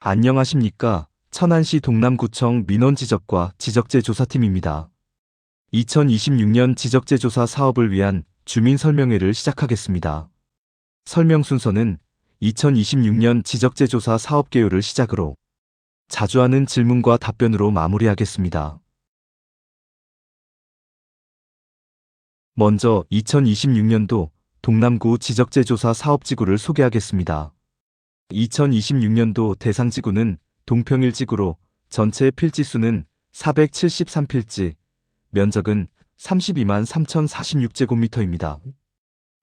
안녕하십니까. 천안시 동남구청 민원지적과 지적재조사팀입니다. 2026년 지적재조사 사업을 위한 주민설명회를 시작하겠습니다. 설명 순서는 2026년 지적재조사 사업 개요를 시작으로 자주 하는 질문과 답변으로 마무리하겠습니다. 먼저 2026년도 동남구 지적재조사 사업지구를 소개하겠습니다. 2026년도 대상지구는 동평일지구로 전체 필지수는 473필지, 면적은 32만 3046제곱미터입니다.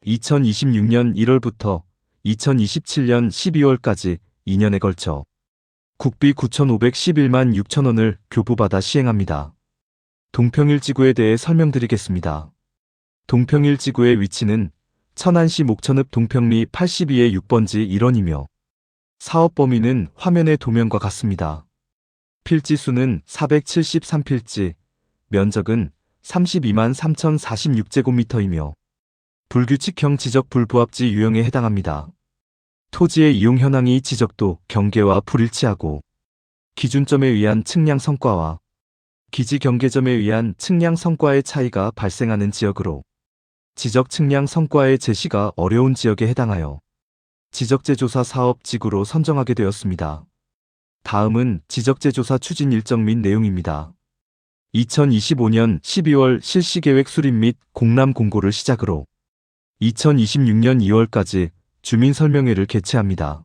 2026년 1월부터 2027년 12월까지 2년에 걸쳐 국비 9,511만 6천원을 교부받아 시행합니다. 동평일지구에 대해 설명드리겠습니다. 동평일지구의 위치는 천안시 목천읍 동평리 82의 6번지 1원이며 사업 범위는 화면의 도면과 같습니다. 필지 수는 473필지, 면적은 32만 3046제곱미터이며 불규칙형 지적 불부합지 유형에 해당합니다. 토지의 이용 현황이 지적도 경계와 불일치하고 기준점에 의한 측량 성과와 기지 경계점에 의한 측량 성과의 차이가 발생하는 지역으로 지적 측량 성과의 제시가 어려운 지역에 해당하여 지적재조사 사업 지구로 선정하게 되었습니다. 다음은 지적재조사 추진 일정 및 내용입니다. 2025년 12월 실시계획 수립 및 공람 공고를 시작으로 2026년 2월까지 주민설명회를 개최합니다.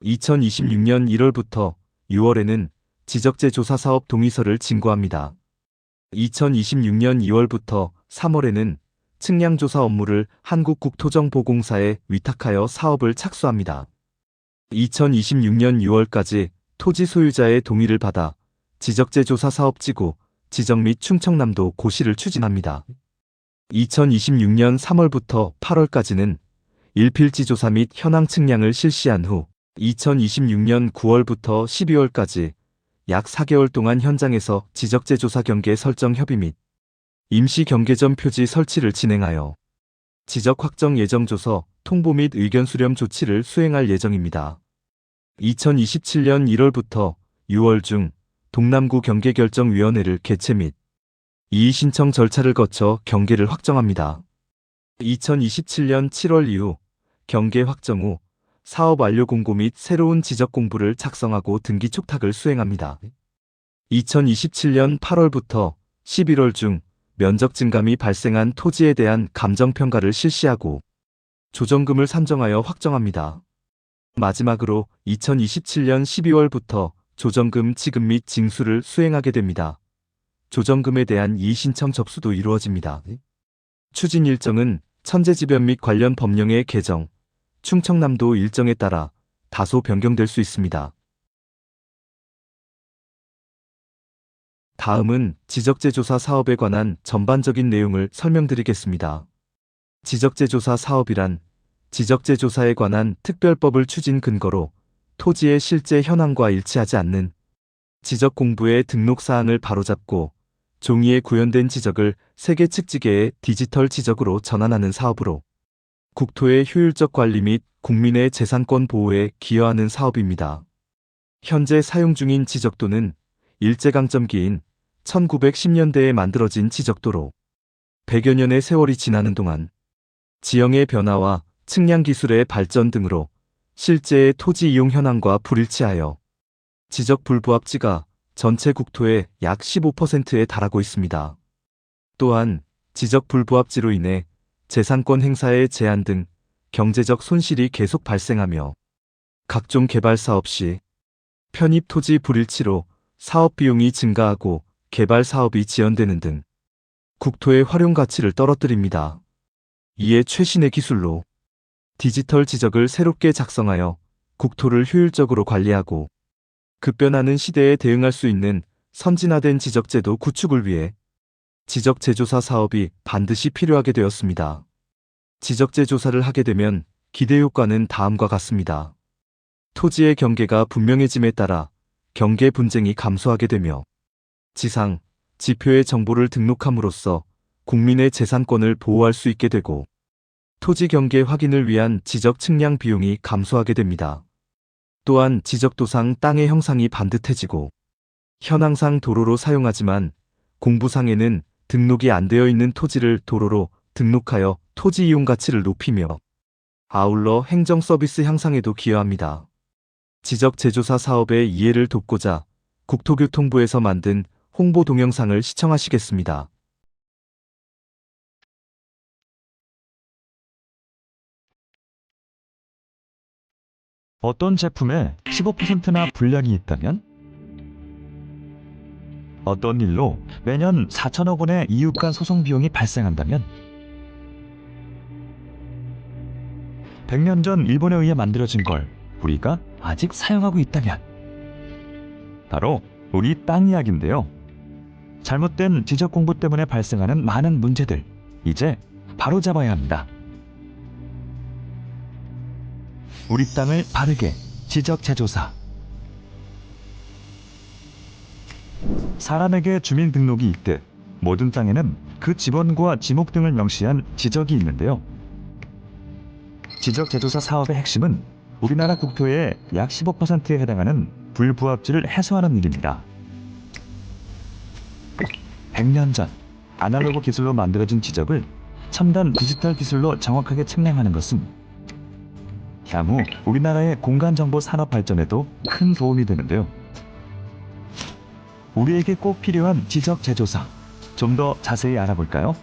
2026년 1월부터 6월에는 지적재조사 사업 동의서를 진고합니다. 2026년 2월부터 3월에는 측량조사 업무를 한국국토정보공사에 위탁하여 사업을 착수합니다. 2026년 6월까지 토지 소유자의 동의를 받아 지적재조사 사업지구 지정 및 충청남도 고시를 추진합니다. 2026년 3월부터 8월까지는 일필지 조사 및 현황 측량을 실시한 후 2026년 9월부터 12월까지 약 4개월 동안 현장에서 지적재조사 경계 설정 협의 및 임시 경계점 표지 설치를 진행하여 지적 확정 예정 조서, 통보 및 의견 수렴 조치를 수행할 예정입니다. 2027년 1월부터 6월 중 동남구 경계결정위원회를 개최 및 이의 신청 절차를 거쳐 경계를 확정합니다. 2027년 7월 이후 경계 확정 후 사업 완료 공고 및 새로운 지적 공부를 작성하고 등기 촉탁을 수행합니다. 2027년 8월부터 11월 중 면적 증감이 발생한 토지에 대한 감정평가를 실시하고 조정금을 산정하여 확정합니다. 마지막으로 2027년 12월부터 조정금 지급 및 징수를 수행하게 됩니다. 조정금에 대한 이의 신청 접수도 이루어집니다. 추진 일정은 천재지변 및 관련 법령의 개정, 충청남도 일정에 따라 다소 변경될 수 있습니다. 다음은 지적재조사 사업에 관한 전반적인 내용을 설명드리겠습니다. 지적재조사 사업이란 지적재조사에 관한 특별법을 추진 근거로 토지의 실제 현황과 일치하지 않는 지적 공부의 등록 사항을 바로잡고 종이에 구현된 지적을 세계 측지계의 디지털 지적으로 전환하는 사업으로 국토의 효율적 관리 및 국민의 재산권 보호에 기여하는 사업입니다. 현재 사용 중인 지적도는 일제강점기인 1910년대에 만들어진 지적도로 100여 년의 세월이 지나는 동안 지형의 변화와 측량 기술의 발전 등으로 실제의 토지 이용 현황과 불일치하여 지적 불부합지가 전체 국토의 약 15%에 달하고 있습니다. 또한 지적 불부합지로 인해 재산권 행사의 제한 등 경제적 손실이 계속 발생하며 각종 개발 사업 시 편입 토지 불일치로 사업 비용이 증가하고 개발 사업이 지연되는 등 국토의 활용 가치를 떨어뜨립니다. 이에 최신의 기술로 디지털 지적을 새롭게 작성하여 국토를 효율적으로 관리하고 급변하는 시대에 대응할 수 있는 선진화된 지적제도 구축을 위해 지적재조사 사업이 반드시 필요하게 되었습니다. 지적재조사를 하게 되면 기대 효과는 다음과 같습니다. 토지의 경계가 분명해짐에 따라 경계 분쟁이 감소하게 되며 지상, 지표의 정보를 등록함으로써 국민의 재산권을 보호할 수 있게 되고 토지 경계 확인을 위한 지적 측량 비용이 감소하게 됩니다. 또한 지적도상 땅의 형상이 반듯해지고 현황상 도로로 사용하지만 공부상에는 등록이 안 되어 있는 토지를 도로로 등록하여 토지 이용 가치를 높이며 아울러 행정 서비스 향상에도 기여합니다. 지적 제조사 사업의 이해를 돕고자 국토교통부에서 만든 홍보 동영상을 시청하시겠습니다. 어떤 제품에 15%나 불량이 있다면? 어떤 일로 매년 4천억 원의 이웃 간 소송 비용이 발생한다면? 100년 전 일본에 의해 만들어진 걸 우리가 아직 사용하고 있다면? 바로 우리 땅 이야기인데요. 잘못된 지적 공부 때문에 발생하는 많은 문제들, 이제 바로잡아야 합니다. 우리 땅을 바르게 지적재조사. 사람에게 주민등록이 있듯 모든 땅에는 그 지번과 지목 등을 명시한 지적이 있는데요. 지적재조사 사업의 핵심은 우리나라 국토의 약 15%에 해당하는 불부합지를 해소하는 일입니다. 100년 전 아날로그 기술로 만들어진 지적을 첨단 디지털 기술로 정확하게 측량하는 것은 향후 우리나라의 공간정보 산업 발전에도 큰 도움이 되는데요. 우리에게 꼭 필요한 지적재조사, 좀 더 자세히 알아볼까요?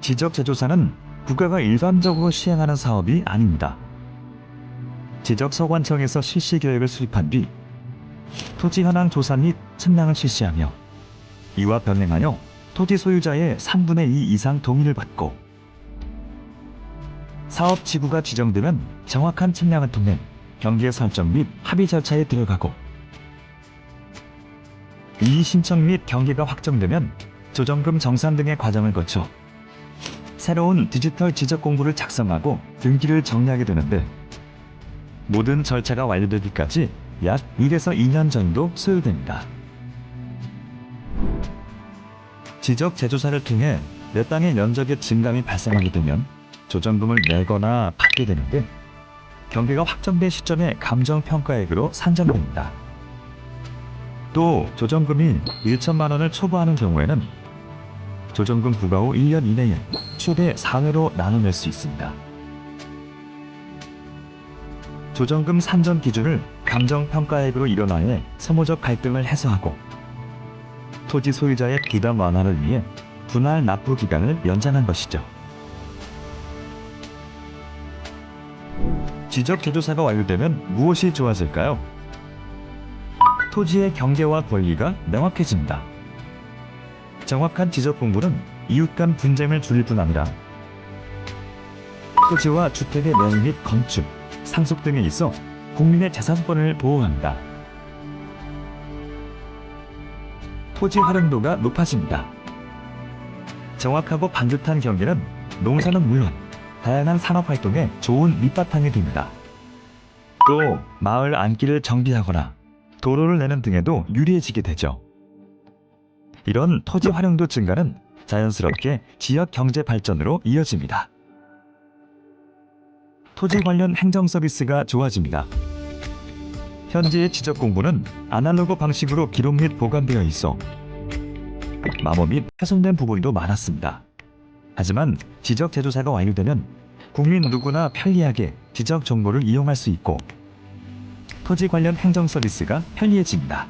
지적재조사는 국가가 일반적으로 시행하는 사업이 아닙니다. 지적서관청에서 실시계획을 수립한 뒤 토지 현황 조사 및 측량을 실시하며 이와 병행하여 토지 소유자의 3분의 2 이상 동의를 받고 사업 지구가 지정되면 정확한 측량을 통해 경계 설정 및 합의 절차에 들어가고 이의 신청 및 경계가 확정되면 조정금 정산 등의 과정을 거쳐 새로운 디지털 지적 공부를 작성하고 등기를 정리하게 되는데 모든 절차가 완료되기까지 약 1에서 2년 정도 소요됩니다. 지적 재조사를 통해 내 땅의 면적의 증감이 발생하게 되면 조정금을 내거나 받게 되는데 경계가 확정된 시점에 감정평가액으로 산정됩니다. 또 조정금이 1천만 원을 초과하는 경우에는 조정금 부과 후 1년 이내에 최대 4회로 나눠낼 수 있습니다. 조정금 산정 기준을 감정평가액으로 일원화해 소모적 갈등을 해소하고 토지 소유자의 부담 완화를 위해 분할 납부 기간을 연장한 것이죠. 지적재조사가 완료되면 무엇이 좋아질까요? 토지의 경계와 권리가 명확해집니다. 정확한 지적 공부는 이웃 간 분쟁을 줄일 뿐 아니라 토지와 주택의 명의 및 건축, 상속 등에 있어 국민의 재산권을 보호합니다. 토지 활용도가 높아집니다. 정확하고 반듯한 경계는 농사는 물론 다양한 산업활동에 좋은 밑바탕이 됩니다. 또 마을 안길을 정비하거나 도로를 내는 등에도 유리해지게 되죠. 이런 토지 활용도 증가는 자연스럽게 지역 경제 발전으로 이어집니다. 토지 관련 행정 서비스가 좋아집니다. 현재의 지적 공부는 아날로그 방식으로 기록 및 보관되어 있어 마모 및 훼손된 부분도 많았습니다. 하지만 지적 재조사가 완료되면 국민 누구나 편리하게 지적 정보를 이용할 수 있고 토지 관련 행정 서비스가 편리해집니다.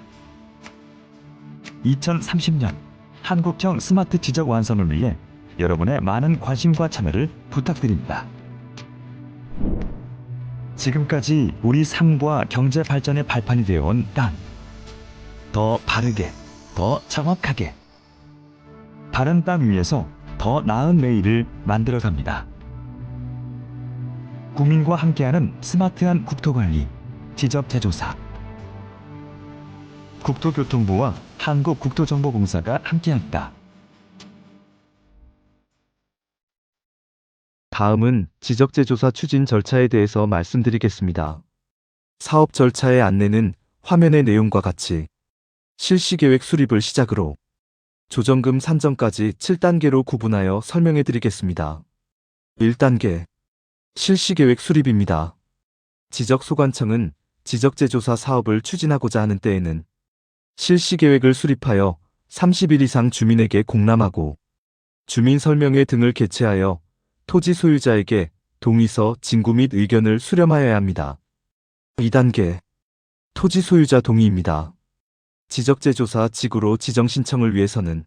2030년 한국형 스마트 지적 완성을 위해 여러분의 많은 관심과 참여를 부탁드립니다. 지금까지 우리 삶과 경제 발전의 발판이 되어온 땅. 더 바르게, 더 정확하게. 바른 땅 위에서 더 나은 내일을 만들어갑니다. 국민과 함께하는 스마트한 국토관리, 지적재조사. 국토교통부와 한국국토정보공사가 함께합니다. 다음은 지적재조사 추진 절차에 대해서 말씀드리겠습니다. 사업 절차의 안내는 화면의 내용과 같이 실시계획 수립을 시작으로 조정금 산정까지 7단계로 구분하여 설명해 드리겠습니다. 1단계 실시계획 수립입니다. 지적소관청은 지적재조사 사업을 추진하고자 하는 때에는 실시계획을 수립하여 30일 이상 주민에게 공람하고 주민설명회 등을 개최하여 토지 소유자에게 동의서, 진구 및 의견을 수렴하여야 합니다. 2단계 토지 소유자 동의입니다. 지적재조사 지구로 지정 신청을 위해서는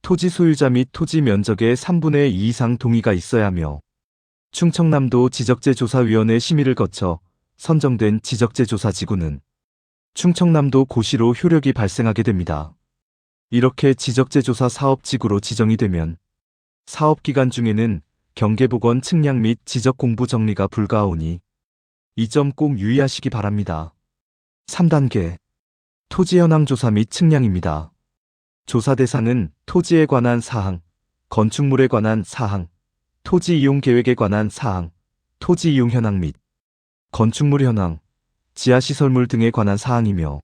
토지 소유자 및 토지 면적의 3분의 2 이상 동의가 있어야 하며 충청남도 지적재조사위원회 심의를 거쳐 선정된 지적재조사 지구는 충청남도 고시로 효력이 발생하게 됩니다. 이렇게 지적재조사 사업지구로 지정이 되면 사업기간 중에는 경계복원 측량 및 지적공부 정리가 불가하오니 이 점 꼭 유의하시기 바랍니다. 3단계 토지 현황 조사 및 측량입니다. 조사 대상은 토지에 관한 사항, 건축물에 관한 사항, 토지 이용 계획에 관한 사항, 토지 이용 현황 및 건축물 현황, 지하시설물 등에 관한 사항이며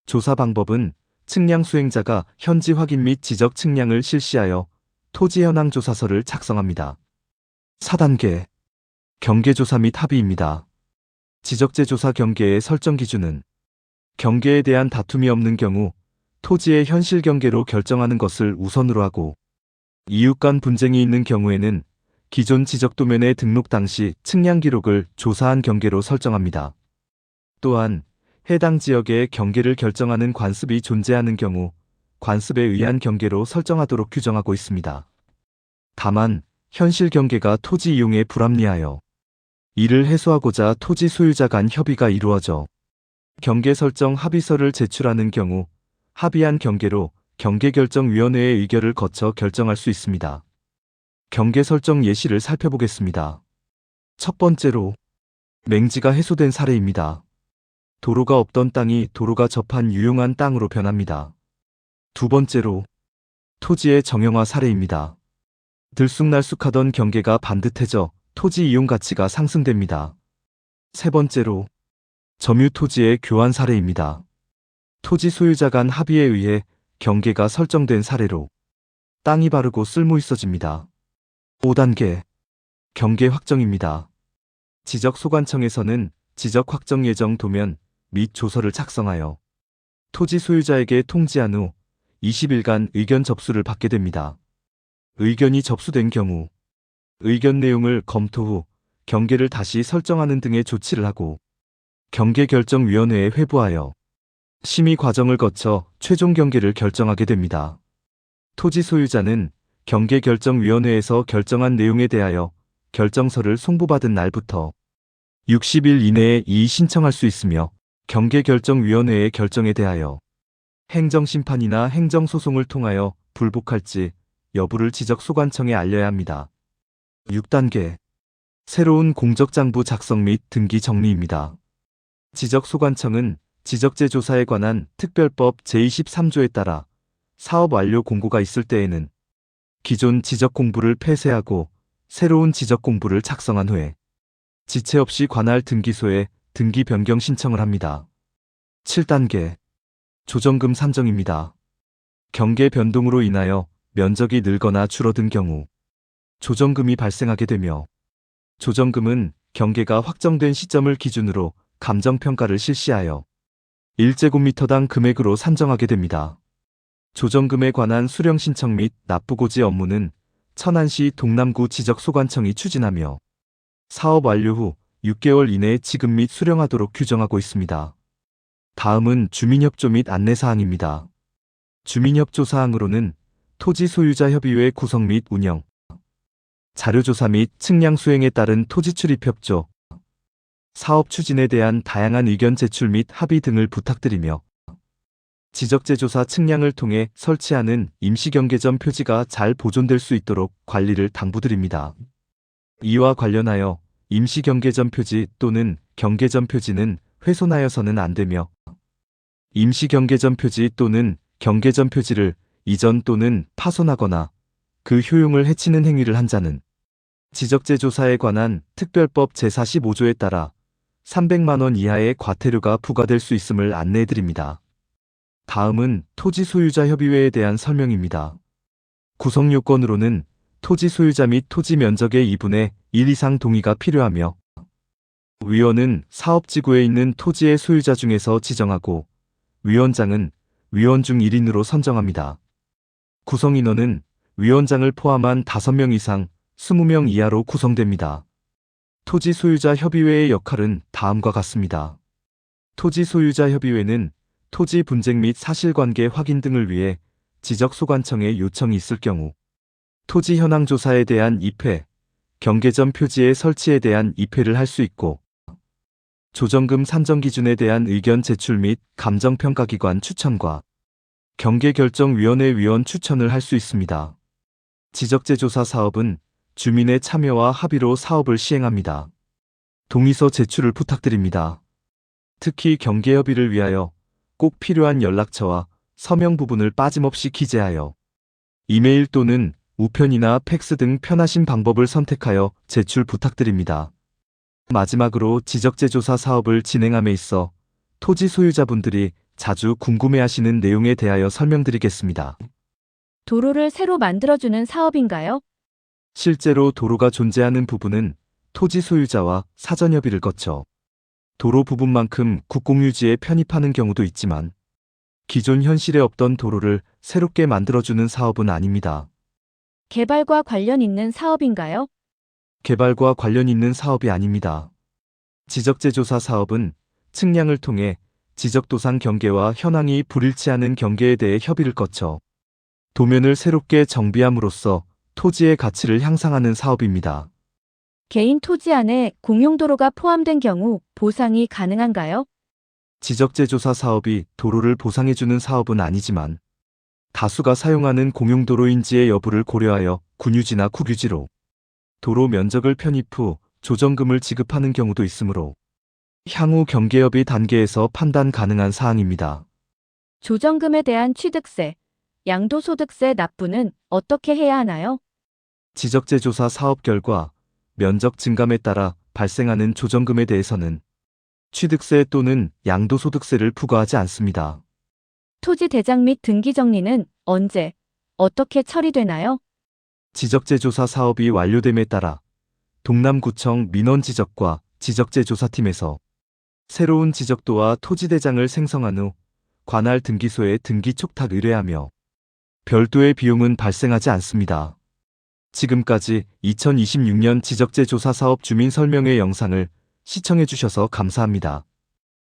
조사 방법은 측량 수행자가 현지 확인 및 지적 측량을 실시하여 토지 현황 조사서를 작성합니다. 4단계 경계조사 및 합의입니다. 지적재조사 경계의 설정 기준은 경계에 대한 다툼이 없는 경우 토지의 현실 경계로 결정하는 것을 우선으로 하고 이웃 간 분쟁이 있는 경우에는 기존 지적도면의 등록 당시 측량 기록을 조사한 경계로 설정합니다. 또한 해당 지역의 경계를 결정하는 관습이 존재하는 경우 관습에 의한 경계로 설정하도록 규정하고 있습니다. 다만 현실 경계가 토지 이용에 불합리하여 이를 해소하고자 토지 소유자 간 협의가 이루어져 경계 설정 합의서를 제출하는 경우 합의한 경계로 경계결정위원회의 의결을 거쳐 결정할 수 있습니다. 경계 설정 예시를 살펴보겠습니다. 첫 번째로 맹지가 해소된 사례입니다. 도로가 없던 땅이 도로가 접한 유용한 땅으로 변합니다. 두 번째로 토지의 정형화 사례입니다. 들쑥날쑥하던 경계가 반듯해져 토지 이용 가치가 상승됩니다. 세 번째로 점유 토지의 교환 사례입니다. 토지 소유자 간 합의에 의해 경계가 설정된 사례로 땅이 바르고 쓸모 있어집니다. 5단계 경계 확정입니다. 지적소관청에서는 지적 확정 예정 도면 및 조서를 작성하여 토지 소유자에게 통지한 후 20일간 의견 접수를 받게 됩니다. 의견이 접수된 경우 의견 내용을 검토 후 경계를 다시 설정하는 등의 조치를 하고 경계결정위원회에 회부하여 심의 과정을 거쳐 최종 경계를 결정하게 됩니다. 토지 소유자는 경계결정위원회에서 결정한 내용에 대하여 결정서를 송부받은 날부터 60일 이내에 이의 신청할 수 있으며 경계결정위원회의 결정에 대하여 행정심판이나 행정소송을 통하여 불복할지 여부를 지적소관청에 알려야 합니다. 6단계 새로운 공적장부 작성 및 등기 정리입니다. 지적소관청은 지적재조사에 관한 특별법 제23조에 따라 사업 완료 공고가 있을 때에는 기존 지적공부를 폐쇄하고 새로운 지적공부를 작성한 후에 지체 없이 관할 등기소에 등기 변경 신청을 합니다. 7단계 조정금 산정입니다. 경계 변동으로 인하여 면적이 늘거나 줄어든 경우 조정금이 발생하게 되며 조정금은 경계가 확정된 시점을 기준으로 감정평가를 실시하여 1제곱미터당 금액으로 산정하게 됩니다. 조정금에 관한 수령 신청 및 납부고지 업무는 천안시 동남구 지적소관청이 추진하며 사업 완료 후 6개월 이내에 지급 및 수령하도록 규정하고 있습니다. 다음은 주민협조 및 안내사항입니다. 주민협조 사항으로는 토지 소유자 협의회 구성 및 운영, 자료조사 및 측량 수행에 따른 토지 출입 협조, 사업 추진에 대한 다양한 의견 제출 및 합의 등을 부탁드리며 지적재조사 측량을 통해 설치하는 임시경계점 표지가 잘 보존될 수 있도록 관리를 당부드립니다. 이와 관련하여 임시경계점 표지 또는 경계점 표지는 훼손하여서는 안 되며 임시경계점 표지 또는 경계점 표지를 이전 또는 파손하거나 그 효용을 해치는 행위를 한 자는 지적재조사에 관한 특별법 제45조에 따라 300만 원 이하의 과태료가 부과될 수 있음을 안내해드립니다. 다음은 토지 소유자 협의회에 대한 설명입니다. 구성 요건으로는 토지 소유자 및 토지 면적의 2분의 1 이상 동의가 필요하며 위원은 사업지구에 있는 토지의 소유자 중에서 지정하고 위원장은 위원 중 1인으로 선정합니다. 구성인원은 위원장을 포함한 5명 이상 20명 이하로 구성됩니다. 토지 소유자 협의회의 역할은 다음과 같습니다. 토지 소유자 협의회는 토지 분쟁 및 사실관계 확인 등을 위해 지적소관청에 요청이 있을 경우 토지 현황 조사에 대한 입회, 경계점 표지의 설치에 대한 입회를 할 수 있고 조정금 산정 기준에 대한 의견 제출 및 감정평가기관 추천과 경계결정위원회 위원 추천을 할 수 있습니다. 지적재조사 사업은 주민의 참여와 합의로 사업을 시행합니다. 동의서 제출을 부탁드립니다. 특히 경계협의를 위하여 꼭 필요한 연락처와 서명 부분을 빠짐없이 기재하여 이메일 또는 우편이나 팩스 등 편하신 방법을 선택하여 제출 부탁드립니다. 마지막으로 지적재조사 사업을 진행함에 있어 토지 소유자분들이 자주 궁금해하시는 내용에 대하여 설명드리겠습니다. 도로를 새로 만들어주는 사업인가요? 실제로 도로가 존재하는 부분은 토지 소유자와 사전 협의를 거쳐 도로 부분만큼 국공유지에 편입하는 경우도 있지만 기존 현실에 없던 도로를 새롭게 만들어주는 사업은 아닙니다. 개발과 관련 있는 사업인가요? 개발과 관련 있는 사업이 아닙니다. 지적재조사 사업은 측량을 통해 지적도상 경계와 현황이 불일치하는 경계에 대해 협의를 거쳐 도면을 새롭게 정비함으로써 토지의 가치를 향상하는 사업입니다. 개인 토지 안에 공용도로가 포함된 경우 보상이 가능한가요? 지적재조사 사업이 도로를 보상해주는 사업은 아니지만 다수가 사용하는 공용도로인지의 여부를 고려하여 군유지나 국유지로 도로 면적을 편입 후 조정금을 지급하는 경우도 있으므로 향후 경계협의 단계에서 판단 가능한 사항입니다. 조정금에 대한 취득세, 양도소득세 납부는 어떻게 해야 하나요? 지적재조사 사업 결과 면적 증감에 따라 발생하는 조정금에 대해서는 취득세 또는 양도소득세를 부과하지 않습니다. 토지 대장 및 등기 정리는 언제, 어떻게 처리되나요? 지적재조사 사업이 완료됨에 따라 동남구청 민원지적과 지적재조사팀에서 새로운 지적도와 토지대장을 생성한 후 관할 등기소에 등기 촉탁 의뢰하며 별도의 비용은 발생하지 않습니다. 지금까지 2026년 지적재조사 사업 주민 설명회 영상을 시청해 주셔서 감사합니다.